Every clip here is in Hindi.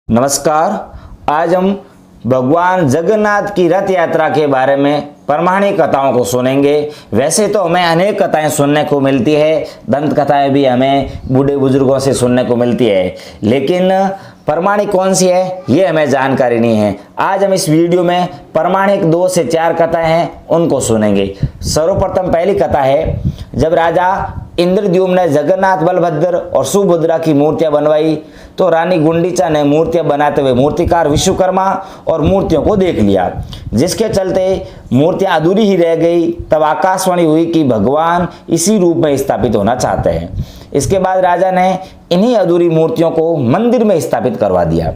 नमस्कार। आज हम भगवान जगन्नाथ की रथ यात्रा के बारे में पौराणिक कथाओं को सुनेंगे। वैसे तो हमें अनेक कथाएं सुनने को मिलती है, दंत कथाएं भी हमें बूढ़े बुजुर्गों से सुनने को मिलती है, लेकिन पौराणिक कौन सी है ये हमें जानकारी नहीं है। आज हम इस वीडियो में पौराणिक 2 से 4 कथाएं हैं उनको सुनेंगे। सर्वप्रथम पहली कथा है, जब राजा इंद्रद्युम्न ने जगन्नाथ, बलभद्र और सुभद्रा की मूर्तियां बनवाई तो रानी गुंडीचा ने मूर्तियां बनाते हुए मूर्तिकार विश्वकर्मा और मूर्तियों को देख लिया, जिसके चलते मूर्तियां अधूरी ही रह गई। तब आकाशवाणी हुई कि भगवान इसी रूप में स्थापित होना चाहते हैं। इसके बाद राजा ने इन्हीं अधूरी मूर्तियों को मंदिर में स्थापित करवा दिया।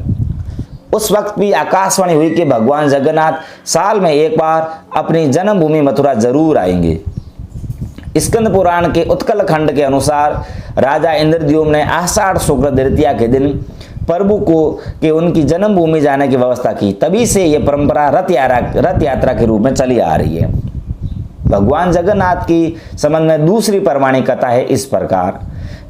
उस वक्त भी आकाशवाणी हुई कि भगवान जगन्नाथ साल में एक बार अपनी जन्मभूमि मथुरा जरूर आएंगे। स्कंद पुराण के उत्कल खंड के अनुसार राजा इंद्रद्युम्न ने आषाढ़ शुक्ल द्वितीया के दिन प्रभु को कि उनकी जन्मभूमि जाने की व्यवस्था की। तभी से यह परंपरा रथ यात्रा के रूप में चली आ रही है। भगवान जगन्नाथ की संबंध में दूसरी पौराणिक कथा है इस प्रकार,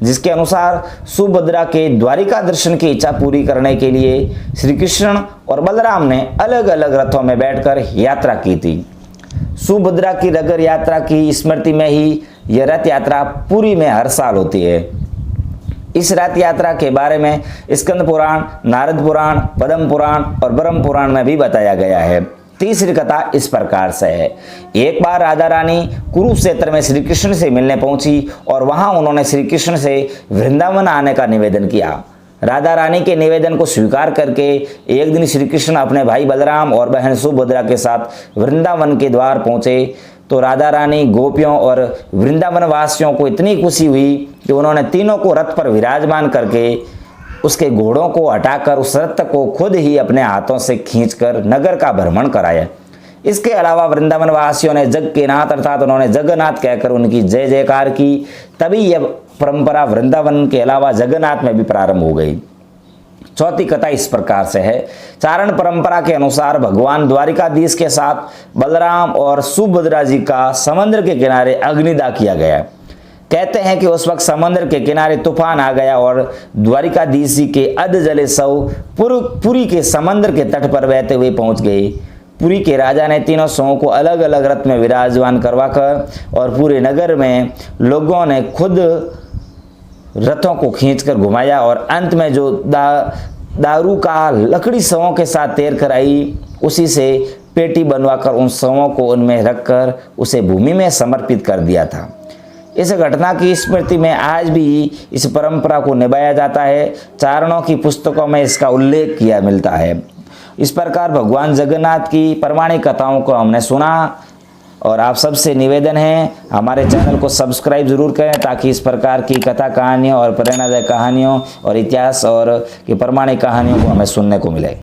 जिसके अनुसार सुभद्रा के द्वारिका दर्शन की इच्छा पूरी करने के लिए श्री कृष्ण और बलराम ने अलग अलग रथों में बैठकर यात्रा की थी। सुभद्रा की नगर यात्रा की स्मृति में ही यह रथ यात्रा पुरी में हर साल होती है। इस रथ यात्रा के बारे में स्कंद पुराण, नारद पुराण, पद्म पुराण और ब्रह्म पुराण में भी बताया गया है। तीसरी कथा इस प्रकार से है। एक बार राधा रानी कुरुक्षेत्र में श्री कृष्ण से मिलने पहुंची और वहां उन्होंने श्री कृष्ण से वृंदावन आने का निवेदन किया। राधा रानी के निवेदन को स्वीकार करके एक दिन श्री कृष्ण अपने भाई बलराम और बहन सुभद्रा के साथ वृंदावन के द्वार पहुंचे तो राधा रानी, गोपियों और वृंदावन वासियों को इतनी खुशी हुई कि उन्होंने तीनों को रथ पर विराजमान करके उसके घोड़ों को हटाकर उस रथ को खुद ही अपने हाथों से खींचकर नगर का भ्रमण कराया। इसके अलावा वृंदावन वासियों ने जग के नाथ अर्थात उन्होंने जगन्नाथ कहकर उनकी जय जयकार की। तभी यह परंपरा वृंदावन के अलावा जगन्नाथ में भी प्रारंभ हो गई। चौथी कथा इस प्रकार से है। चारण परंपरा के अनुसार भगवान द्वारिकाधीश के साथ बलराम और सुभद्रा जी का समुद्र के किनारे अग्निदाह किया गया। कहते हैं कि उस वक्त समुद्र के किनारे तूफान आ गया और द्वारिकाधीश जी के अध जले शव पुरी के समुद्र के तट पर बहते हुए पहुंच गए। पुरी के राजा ने तीनों शवों को अलग अलग रथ में विराजमान करवाकर और पूरे नगर में लोगों ने खुद रथों को खींचकर घुमाया और अंत में जो दारू का लकड़ी शवों के साथ तैर कर आई, उसी से पेटी बनवाकर उन शवों को उनमें रखकर उसे भूमि में समर्पित कर दिया था। इस घटना की स्मृति में आज भी इस परंपरा को निभाया जाता है। चारणों की पुस्तकों में इसका उल्लेख किया मिलता है। इस प्रकार भगवान जगन्नाथ की पौराणिक कथाओं को हमने सुना और आप सबसे निवेदन है हमारे चैनल को सब्सक्राइब जरूर करें ताकि इस प्रकार की कथा कहानियों और प्रेरणादायक कहानियों और इतिहास और की पौराणिक कहानियों को हमें सुनने को मिले।